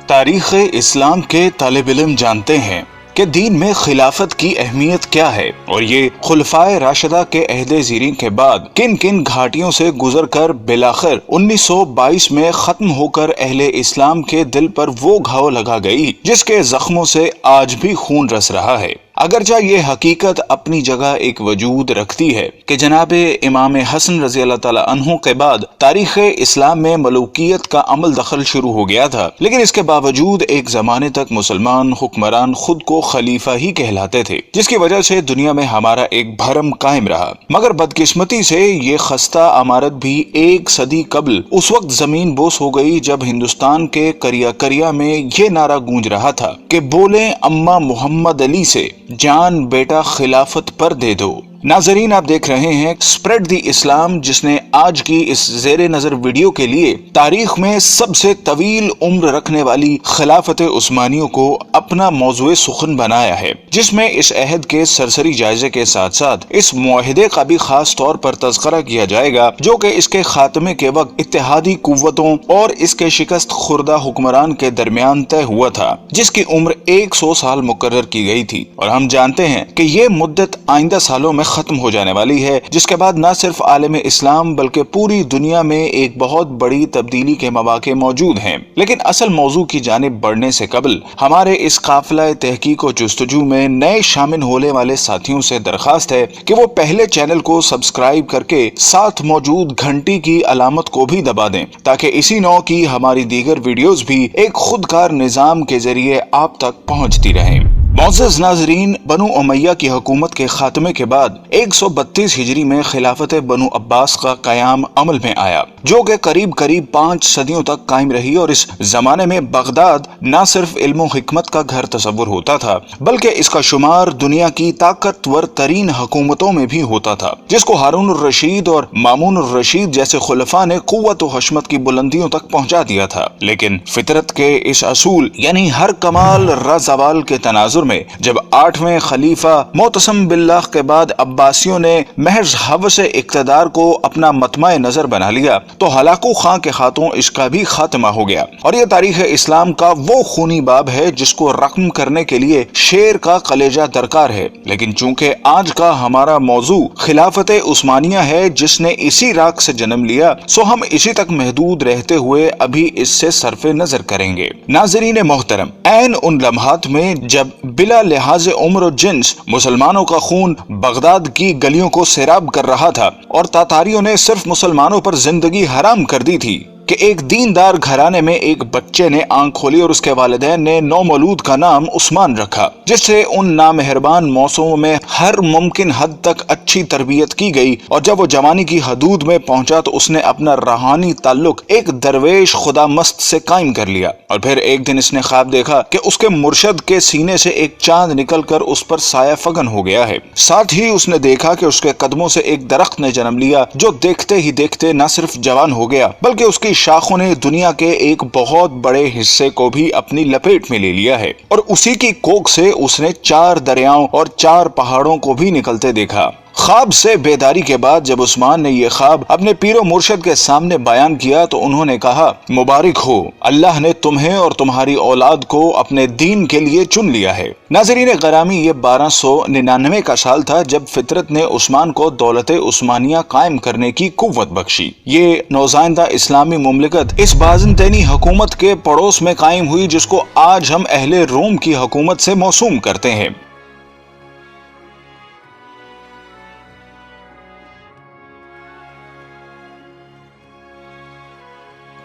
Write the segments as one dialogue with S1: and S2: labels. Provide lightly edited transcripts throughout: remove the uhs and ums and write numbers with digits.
S1: تاریخ اسلام کے طالب علم جانتے ہیں کہ دین میں خلافت کی اہمیت کیا ہے اور یہ خلفائے راشدہ کے عہد زیریں کے بعد کن کن گھاٹیوں سے گزر کر بالآخر 1922 میں ختم ہو کر اہل اسلام کے دل پر وہ گھاؤ لگا گئی جس کے زخموں سے آج بھی خون رس رہا ہے۔ اگرچہ یہ حقیقت اپنی جگہ ایک وجود رکھتی ہے کہ جناب امام حسن رضی اللہ تعالی عنہ کے بعد تاریخ اسلام میں ملوکیت کا عمل دخل شروع ہو گیا تھا، لیکن اس کے باوجود ایک زمانے تک مسلمان حکمران خود کو خلیفہ ہی کہلاتے تھے، جس کی وجہ سے دنیا میں ہمارا ایک بھرم قائم رہا۔ مگر بدقسمتی سے یہ خستہ عمارت بھی ایک صدی قبل اس وقت زمین بوس ہو گئی جب ہندوستان کے کریا کریا میں یہ نعرہ گونج رہا تھا کہ بولیں اماں محمد علی سے، جان بیٹا خلافت پر دے دو۔ ناظرین، آپ دیکھ رہے ہیں اسپریڈ دی اسلام، جس نے آج کی اس زیر نظر ویڈیو کے لیے تاریخ میں سب سے طویل عمر رکھنے والی خلافت عثمانیوں کو اپنا موضوع سخن بنایا ہے، جس میں اس عہد کے سرسری جائزے کے ساتھ ساتھ اس معاہدے کا بھی خاص طور پر تذکرہ کیا جائے گا جو کہ اس کے خاتمے کے وقت اتحادی قوتوں اور اس کے شکست خوردہ حکمران کے درمیان طے ہوا تھا، جس کی عمر 100 سال مقرر کی گئی تھی، اور ہم جانتے ہیں کہ یہ مدت آئندہ سالوں میں ختم ہو جانے والی ہے، جس کے بعد نہ صرف عالم اسلام بلکہ پوری دنیا میں ایک بہت بڑی تبدیلی کے مواقع موجود ہیں۔ لیکن اصل موضوع کی جانب بڑھنے سے قبل ہمارے اس قافلہ تحقیق و جستجو میں نئے شامل ہونے والے ساتھیوں سے درخواست ہے کہ وہ پہلے چینل کو سبسکرائب کر کے ساتھ موجود گھنٹی کی علامت کو بھی دبا دیں تاکہ اسی نوع کی ہماری دیگر ویڈیوز بھی ایک خودکار نظام کے ذریعے آپ تک پہنچتی رہیں۔ معزز ناظرین، بنو امیہ کی حکومت کے خاتمے کے بعد 132 ہجری میں خلافت بنو عباس کا قیام عمل میں آیا، جو کہ قریب 5 صدیوں تک قائم رہی، اور اس زمانے میں بغداد نہ صرف علم و حکمت کا گھر تصور ہوتا تھا بلکہ اس کا شمار دنیا کی طاقتور ترین حکومتوں میں بھی ہوتا تھا، جس کو ہارون الرشید اور مامون الرشید جیسے خلفاء نے قوت و حشمت کی بلندیوں تک پہنچا دیا تھا۔ لیکن فطرت کے اس اصول یعنی ہر کمال زوال کے تناظر میں جب 8ویں خلیفہ معتصم باللہ کے بعد عباسیوں نے محض ہوس اقتدار کو اپنا مطمع نظر بنا لیا تو ہلاکو خاں کے ہاتھوں اس کا بھی خاتمہ ہو گیا، اور یہ تاریخ اسلام کا وہ خونی باب ہے جس کو رقم کرنے کے لیے شیر کا کلیجہ درکار ہے۔ لیکن چونکہ آج کا ہمارا موضوع خلافت عثمانیہ ہے جس نے اسی راگ سے جنم لیا، سو ہم اسی تک محدود رہتے ہوئے ابھی اس سے صرف نظر کریں گے۔ ناظرین محترم، عین ان لمحات میں جب بلا لحاظ عمر و جنس مسلمانوں کا خون بغداد کی گلیوں کو سیراب کر رہا تھا اور تاتاریوں نے صرف مسلمانوں پر زندگی حرام کر دی تھی کہ ایک دیندار گھرانے میں ایک بچے نے آنکھ کھولی اور اس کے والدین نے نومولود کا نام عثمان رکھا، جس سے ان نامہربان موسموں میں ہر ممکن حد تک اچھی تربیت کی گئی، اور جب وہ جوانی کی حدود میں پہنچا تو اس نے اپنا روحانی تعلق ایک درویش خدا مست سے قائم کر لیا، اور پھر ایک دن اس نے خواب دیکھا کہ اس کے مرشد کے سینے سے ایک چاند نکل کر اس پر سایہ فگن ہو گیا ہے۔ ساتھ ہی اس نے دیکھا کہ اس کے قدموں سے ایک درخت نے جنم لیا جو دیکھتے ہی دیکھتے نہ صرف جوان ہو گیا بلکہ اس کی شاخوں نے دنیا کے ایک بہت بڑے حصے کو بھی اپنی لپیٹ میں لے لیا ہے، اور اسی کی کوکھ سے اس نے 4 دریاؤں اور 4 پہاڑوں کو بھی نکلتے دیکھا۔ خواب سے بیداری کے بعد جب عثمان نے یہ خواب اپنے پیر و مرشد کے سامنے بیان کیا تو انہوں نے کہا، مبارک ہو، اللہ نے تمہیں اور تمہاری اولاد کو اپنے دین کے لیے چن لیا ہے۔ ناظرین گرامی، یہ 1299 کا سال تھا جب فطرت نے عثمان کو دولت عثمانیہ قائم کرنے کی قوت بخشی۔ یہ نوزائندہ اسلامی مملکت اس بازنطینی حکومت کے پڑوس میں قائم ہوئی جس کو آج ہم اہل روم کی حکومت سے موسوم کرتے ہیں۔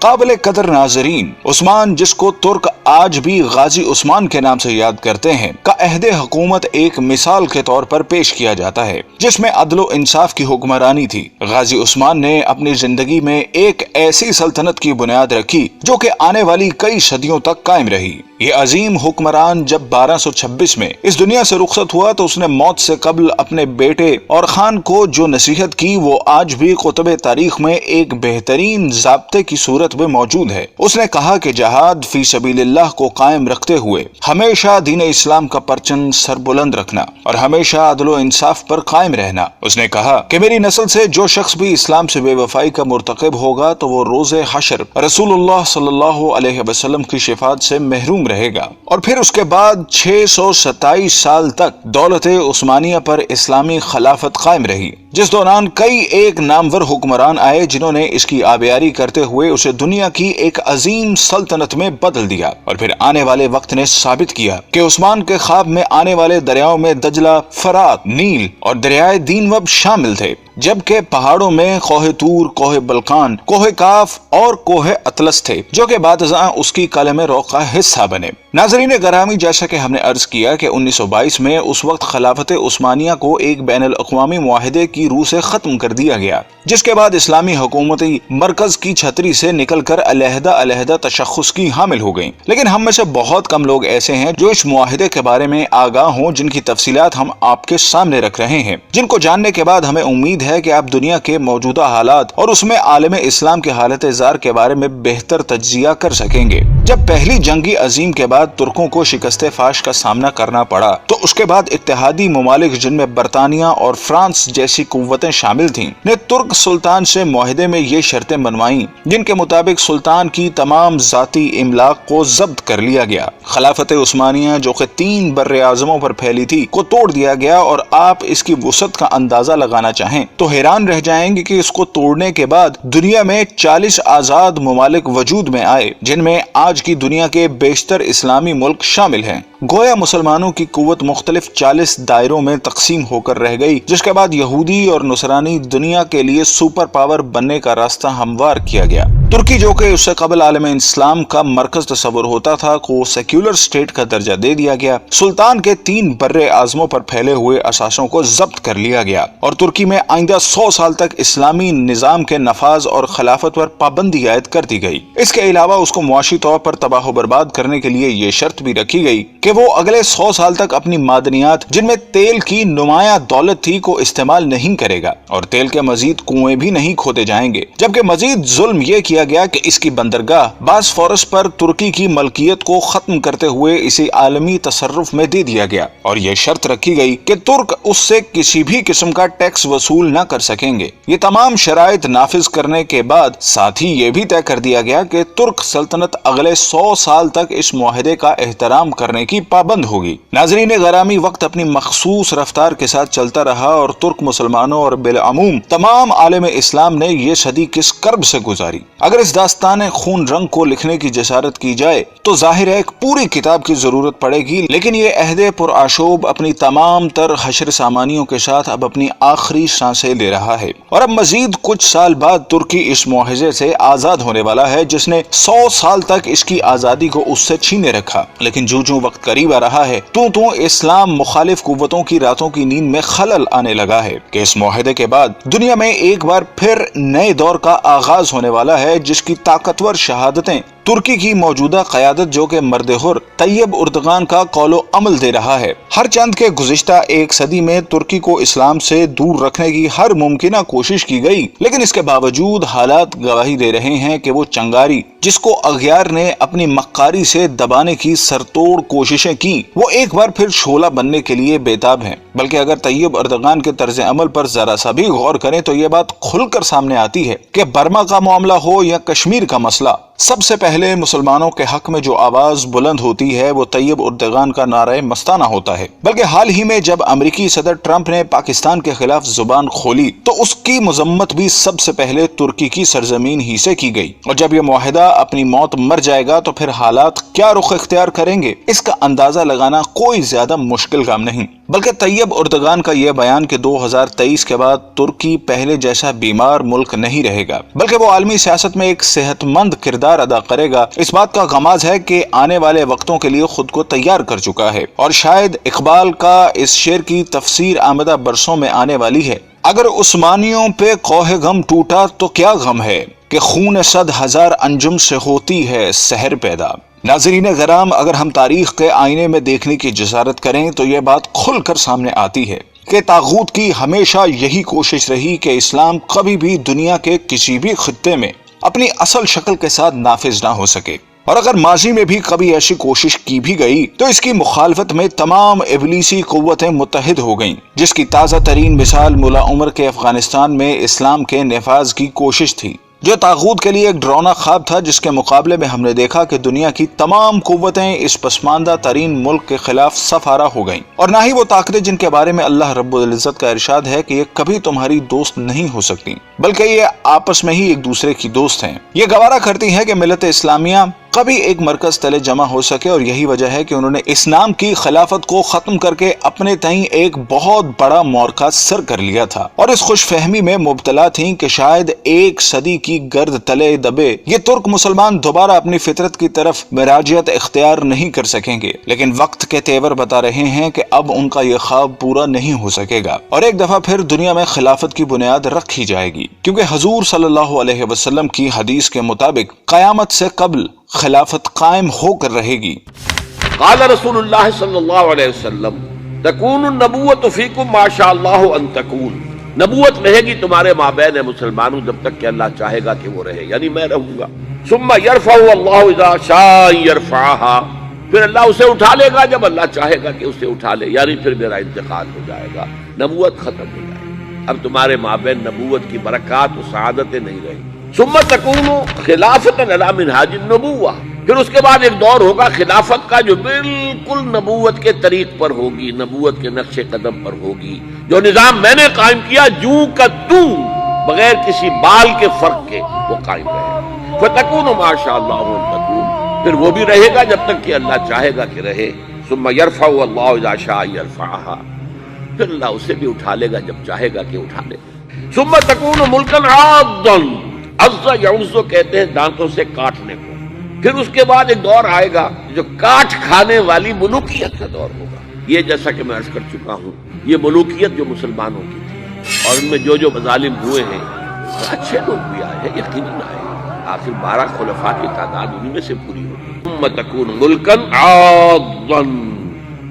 S1: قابل قدر ناظرین، عثمان، جس کو ترک آج بھی غازی عثمان کے نام سے یاد کرتے ہیں، کا عہد حکومت ایک مثال کے طور پر پیش کیا جاتا ہے جس میں عدل و انصاف کی حکمرانی تھی۔ غازی عثمان نے اپنی زندگی میں ایک ایسی سلطنت کی بنیاد رکھی جو کہ آنے والی کئی صدیوں تک قائم رہی۔ یہ عظیم حکمران جب 1226 میں اس دنیا سے رخصت ہوا تو اس نے موت سے قبل اپنے بیٹے اور خان کو جو نصیحت کی وہ آج بھی کتب تاریخ میں ایک بہترین ضابطے کی صورت میں موجود ہے۔ اس نے کہا کہ جہاد فی سبیل اللہ کو قائم رکھتے ہوئے ہمیشہ دین اسلام کا پرچم سر بلند رکھنا اور ہمیشہ عدل و انصاف پر قائم رہنا۔ اس نے کہا کہ میری نسل سے جو شخص بھی اسلام سے بے وفائی کا مرتکب ہوگا تو وہ روز حشر رسول اللہ صلی اللہ علیہ وسلم کی شفاعت سے محروم رہے گا۔ اور پھر اس کے بعد 627 سال تک دولت عثمانیہ پر اسلامی خلافت قائم رہی، جس دوران کئی ایک نامور حکمران آئے جنہوں نے اس کی آبیاری کرتے ہوئے اسے دنیا کی ایک عظیم سلطنت میں بدل دیا۔ اور پھر آنے والے وقت نے ثابت کیا کہ عثمان کے خواب میں آنے والے دریاؤں میں دجلہ، فرات، نیل اور دریائے دینوب شامل تھے، جبکہ پہاڑوں میں کوہ طور، کوہ بلقان، کوہ کاف اور کوہ اطلس تھے جو کہ بعد ازاں اس کی قلم روح کا حصہ بنے۔ ناظرین گرامی، جیسا کہ ہم نے عرض کیا کہ 1922 میں اس وقت خلافت عثمانیہ کو ایک بین الاقوامی معاہدے کی روح سے ختم کر دیا گیا، جس کے بعد اسلامی حکومتی مرکز کی چھتری سے نکل کر علیحدہ علیحدہ تشخص کی حامل ہو گئیں۔ لیکن ہم میں سے بہت کم لوگ ایسے ہیں جو اس معاہدے کے بارے میں آگاہ ہوں، جن کی تفصیلات ہم آپ کے سامنے رکھ رہے ہیں، جن کو جاننے کے بعد ہمیں امید ہے کہ آپ دنیا کے موجودہ حالات اور اس میں عالم اسلام کے حالت زار کے بارے میں بہتر تجزیہ کر سکیں گے۔ جب پہلی جنگ عظیم کے بعد ترکوں کو شکست فاش کا سامنا کرنا پڑا تو اس کے بعد اتحادی ممالک جن میں برطانیہ اور فرانس جیسی قوتیں شامل تھیں نے ترک سلطان سے معاہدے میں یہ شرطیں بنوائیں جن کے مطابق سلطان کی تمام ذاتی املاک کو ضبط کر لیا گیا، خلافت عثمانیہ جو کہ 3 بر اعظموں پر پھیلی تھی کو توڑ دیا گیا، اور آپ اس کی وسعت کا اندازہ لگانا چاہیں تو حیران رہ جائیں گے کہ اس کو توڑنے کے بعد دنیا میں 40 آزاد ممالک وجود میں آئے، جن میں آج کی دنیا کے بیشتر اسلامی ملک شامل ہیں۔ گویا مسلمانوں کی قوت مختلف 40 دائروں میں تقسیم ہو کر رہ گئی، جس کے بعد یہودی اور نصرانی دنیا کے لیے سپر پاور بننے کا راستہ ہموار کیا گیا۔ ترکی جو کہ اس سے قبل عالم اسلام کا مرکز تصور ہوتا تھا کو سیکولر اسٹیٹ کا درجہ دے دیا گیا، سلطان کے 3 بر اعظموں پر پھیلے ہوئے اثاثوں کو ضبط کر لیا گیا، اور ترکی میں آئندہ 100 سال تک اسلامی نظام کے نفاذ اور خلافت پر پابندی عائد کر دی گئی۔ اس کے علاوہ اس کو معاشی طور پر تباہ و برباد کرنے کے لیے یہ شرط بھی رکھی گئی کہ وہ اگلے 100 سال تک اپنی معدنیات جن میں تیل کی نمایاں دولت تھی کو استعمال نہیں کرے گا، اور تیل کے مزید کنویں بھی نہیں کھودے جائیں گے۔ جبکہ مزید ظلم یہ کیا گیا کہ اس کی بندرگاہ باسفورس پر ترکی کی ملکیت کو ختم کرتے ہوئے اسے عالمی تصرف میں دے دیا گیا، اور یہ شرط رکھی گئی کہ ترک اس سے کسی بھی قسم کا ٹیکس وصول نہ کر سکیں گے۔ یہ تمام شرائط نافذ کرنے کے بعد ساتھ ہی یہ بھی طے کر دیا گیا کہ ترک سلطنت اگلے 100 سال تک اس معاہدے کا احترام کرنے کی پابند ہوگی۔ ناظرین گرامی، وقت اپنی مخصوص رفتار کے ساتھ چلتا رہا اور ترک مسلمانوں اور بالعموم تمام عالم اسلام نے یہ صدی کس کرب سے گزاری۔ اگر اس داستان خون رنگ کو لکھنے کی جسارت کی جائے تو ظاہر ہے ایک پوری کتاب کی ضرورت پڑے گی، لیکن یہ عہد پرآشوب اپنی تمام تر حشر سامانیوں کے ساتھ اب اپنی آخری سانسیں لے رہا ہے، اور اب مزید کچھ سال بعد ترکی اس معاہدے سے آزاد ہونے والا ہے جس نے 100 سال تک اس کی آزادی کو اس سے چھینے رکھا۔ لیکن جو وقت قریب آ رہا ہے تو اسلام مخالف قوتوں کی راتوں کی نیند میں خلل آنے لگا ہے کہ اس معاہدے کے بعد دنیا میں ایک بار پھر نئے دور کا آغاز ہونے والا ہے، جس کی طاقتور شہادتیں ترکی کی موجودہ قیادت جو کہ مرد حر طیب اردغان کا قول و عمل دے رہا ہے۔ ہر چند کے گزشتہ ایک صدی میں ترکی کو اسلام سے دور رکھنے کی ہر ممکنہ کوشش کی گئی، لیکن اس کے باوجود حالات گواہی دے رہے ہیں کہ وہ چنگاری جس کو اغیار نے اپنی مکاری سے دبانے کی سرتوڑ کوششیں کی، وہ ایک بار پھر شعلہ بننے کے لیے بےتاب ہیں۔ بلکہ اگر طیب اردغان کے طرز عمل پر ذرا سا بھی غور کریں تو یہ بات کھل کر سامنے آتی ہے کہ برما کا معاملہ ہو یا کشمیر کا مسئلہ، سب سے پہلے مسلمانوں کے حق میں جو آواز بلند ہوتی ہے وہ طیب اردغان کا نعرہ مستانہ ہوتا ہے۔ بلکہ حال ہی میں جب امریکی صدر ٹرمپ نے پاکستان کے خلاف زبان کھولی تو اس کی مذمت بھی سب سے پہلے ترکی کی سرزمین ہی سے کی گئی، اور جب یہ معاہدہ اپنی موت مر جائے گا تو پھر حالات کیا رخ اختیار کریں گے اس کا اندازہ لگانا کوئی زیادہ مشکل کام نہیں۔ بلکہ طیب اردغان کا یہ بیان کہ 2023 کے بعد ترکی پہلے جیسا بیمار ملک نہیں رہے گا بلکہ وہ عالمی سیاست میں ایک صحت مند کردار ادا کرے گا، اس بات کا غماز ہے کہ آنے والے وقتوں کے لیے خود کو تیار کر چکا ہے، اور شاید اقبال کا اس شعر کی تفسیر آمدہ برسوں میں آنے والی ہے: اگر عثمانیوں پہ کوہ غم ٹوٹا تو کیا غم ہے کہ خون 100,000 انجم سے ہوتی ہے سحر پیدا۔ ناظرین کرام، اگر ہم تاریخ کے آئینے میں دیکھنے کی جسارت کریں تو یہ بات کھل کر سامنے آتی ہے کہ طاغوت کی ہمیشہ یہی کوشش رہی کہ اسلام کبھی بھی دنیا کے کسی بھی خطے میں اپنی اصل شکل کے ساتھ نافذ نہ ہو سکے، اور اگر ماضی میں بھی کبھی ایسی کوشش کی بھی گئی تو اس کی مخالفت میں تمام ابلیسی قوتیں متحد ہو گئیں، جس کی تازہ ترین مثال ملا عمر کے افغانستان میں اسلام کے نفاذ کی کوشش تھی، جو طاغوت کے لیے ایک ڈراؤنا خواب تھا، جس کے مقابلے میں ہم نے دیکھا کہ دنیا کی تمام قوتیں اس پسماندہ ترین ملک کے خلاف صف آرا ہو گئیں، اور نہ ہی وہ طاقتیں جن کے بارے میں اللہ رب العزت کا ارشاد ہے کہ یہ کبھی تمہاری دوست نہیں ہو سکتی، بلکہ یہ آپس میں ہی ایک دوسرے کی دوست ہیں، یہ گوارا کرتی ہے کہ ملت اسلامیہ کبھی ایک مرکز تلے جمع ہو سکے، اور یہی وجہ ہے کہ انہوں نے اسلام کی خلافت کو ختم کر کے اپنے تئیں ایک بہت بڑا معرکہ سر کر لیا تھا، اور اس خوش فہمی میں مبتلا تھیں کہ شاید ایک صدی کی گرد تلے دبے یہ ترک مسلمان دوبارہ اپنی فطرت کی طرف مراجعت اختیار نہیں کر سکیں گے، لیکن وقت کے تیور بتا رہے ہیں کہ اب ان کا یہ خواب پورا نہیں ہو سکے گا، اور ایک دفعہ پھر دنیا میں خلافت کی بنیاد رکھی جائے گی، کیونکہ حضور صلی اللہ علیہ وسلم کی حدیث کے مطابق قیامت سے قبل خلافت قائم ہو کر رہے گی۔
S2: قال رسول اللہ صلی اللہ علیہ وسلم تکون النبوۃ فیکم ما شاء اللہ ان تکون، نبوت رہے گی تمہارے مابین مسلمانوں جب تک کہ اللہ چاہے گا کہ وہ رہے، یعنی میں رہوں گا۔ ثم یرفع اللہ اذا شاء یرفعها، پھر اللہ اسے اٹھا لے گا جب اللہ چاہے گا کہ اسے اٹھا لے، یعنی پھر میرا انتقال ہو جائے گا، نبوت ختم ہو جائے گی، اب تمہارے مابین نبوت کی برکات و سعادتیں نہیں رہیں گی۔ ثم تکون خلافت علی منہاج النبوہ، پھر اس کے بعد ایک دور ہوگا خلافت کا جو بالکل نبوت کے طریق پر ہوگی، نبوت کے نقش قدم پر ہوگی، جو نظام میں نے قائم کیا جوں کا توں بغیر کسی بال کے فرق کے وہ قائم رہے، فتکون ما شاء اللہ ان تکون، پھر وہ بھی رہے گا جب تک کہ اللہ چاہے گا کہ رہے۔ ثم یرفع اللہ اذا شاء یرفعها، پھر اللہ اسے بھی اٹھا لے گا جب چاہے گا کہ اٹھا لے۔ ثم تکون ملکا عاضا، عض یعض کہتے ہیں دانتوں سے کاٹنے کو، پھر اس کے بعد ایک دور آئے گا جو کاٹ کھانے والی ملوکیت کا دور ہوگا۔ یہ جیسا کہ میں عرض کر چکا ہوں، یہ ملوکیت جو مسلمانوں کی تھی، اور ان میں جو جو مظالم ہوئے ہیں، اچھے لوگ بھی آئے ہیں، یقیناً آئے ہیں، آخر 12 خلفاء کی تعداد انہی میں سے پوری ہوگی۔ ثم تکون ملکا عاضا،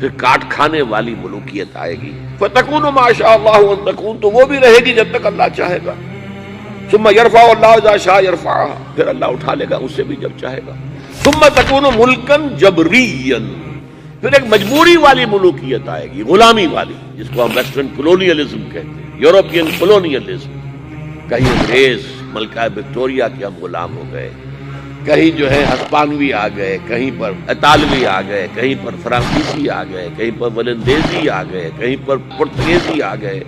S2: پھر کاٹ کھانے والی ملوکیت آئے گی، فتکون ما شاء اللہ ان تکون، تو وہ بھی رہے گی جب تک اللہ چاہے گا۔ ثم یرفع اللہ اذا شاء یرفعها، پھر اللہ اٹھا لے گا اسے بھی جب چاہے گا۔ ثم تکون ملکا جبریا، پھر ایک مجبوری والی ملوکیت آئے گی، غلامی والی، جس کو ہم ویسٹرن کولونیلزم کہتے ہیں، یورپین کولونیلزم۔ کہیں انگریز ملکہ وکٹوریہ کے ہم غلام ہو گئے، کہیں جو ہے ہسپانوی آ گئے، کہیں پر اطالوی آ گئے، کہیں پر فرانسیسی آ گئے، کہیں پر ولندیزی آ گئے، کہیں پر پرتگیزی آ گئے،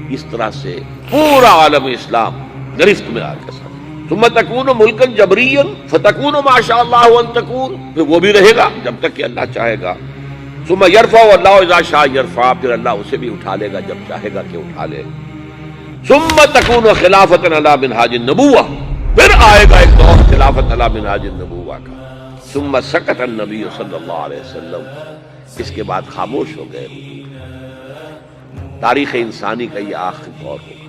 S2: اس طرح سے پورا عالم اسلام گرفت میں آ کے ساتھ۔ ثم تکون ملکا جبریا فتکون ما شاء اللہ ان تکون، پھر وہ بھی رہے گا جب تک کہ اللہ چاہے گا۔ ثم یرفع اللہ اذا شاء یرفع، پھر اللہ اسے بھی اٹھا لے گا جب چاہے گا کہ اٹھا لے۔ ثم تکون خلافت علی منہاج النبوہ، پھر آئے گا ایک دور خلافت علی منہاج النبوہ کا۔ ثم سکت النبی صلی اللہ علیہ وسلم، اس کے بعد خاموش ہو گئے حضور۔ تاریخ انسانی کا یہ آخری دور ہوگا۔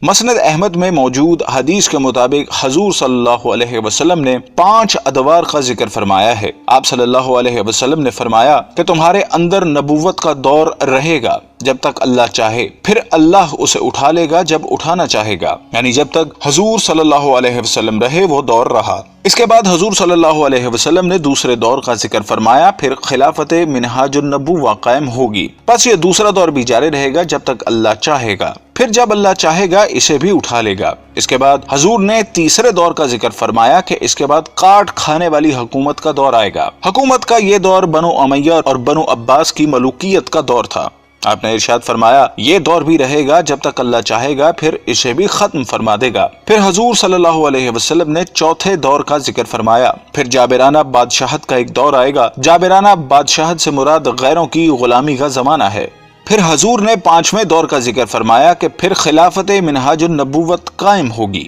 S1: مسند احمد میں موجود حدیث کے مطابق حضور صلی اللہ علیہ وسلم نے 5 ادوار کا ذکر فرمایا ہے۔ آپ صلی اللہ علیہ وسلم نے فرمایا کہ تمہارے اندر نبوت کا دور رہے گا جب تک اللہ چاہے، پھر اللہ اسے اٹھا لے گا جب اٹھانا چاہے گا، یعنی جب تک حضور صلی اللہ علیہ وسلم رہے وہ دور رہا۔ اس کے بعد حضور صلی اللہ علیہ وسلم نے دوسرے دور کا ذکر فرمایا، پھر خلافت منہاج النبوہ قائم ہوگی، پس یہ دوسرا دور بھی جاری رہے گا جب تک اللہ چاہے گا، پھر جب اللہ چاہے گا اسے بھی اٹھا لے گا۔ اس کے بعد حضور نے تیسرے دور کا ذکر فرمایا کہ اس کے بعد کاٹ کھانے والی حکومت کا دور آئے گا۔ حکومت کا یہ دور بنو امیہ اور بنو عباس کی ملوکیت کا دور تھا۔ آپ نے ارشاد فرمایا یہ دور بھی رہے گا جب تک اللہ چاہے گا، پھر اسے بھی ختم فرما دے گا۔ پھر حضور صلی اللہ علیہ وسلم نے چوتھے دور کا ذکر فرمایا، پھر جابرانہ بادشاہت کا ایک دور آئے گا۔ جابرانہ بادشاہت سے مراد غیروں کی غلامی کا زمانہ ہے۔ پھر حضور نے 5ویں دور کا ذکر فرمایا کہ پھر خلافت منہاج النبوت قائم ہوگی۔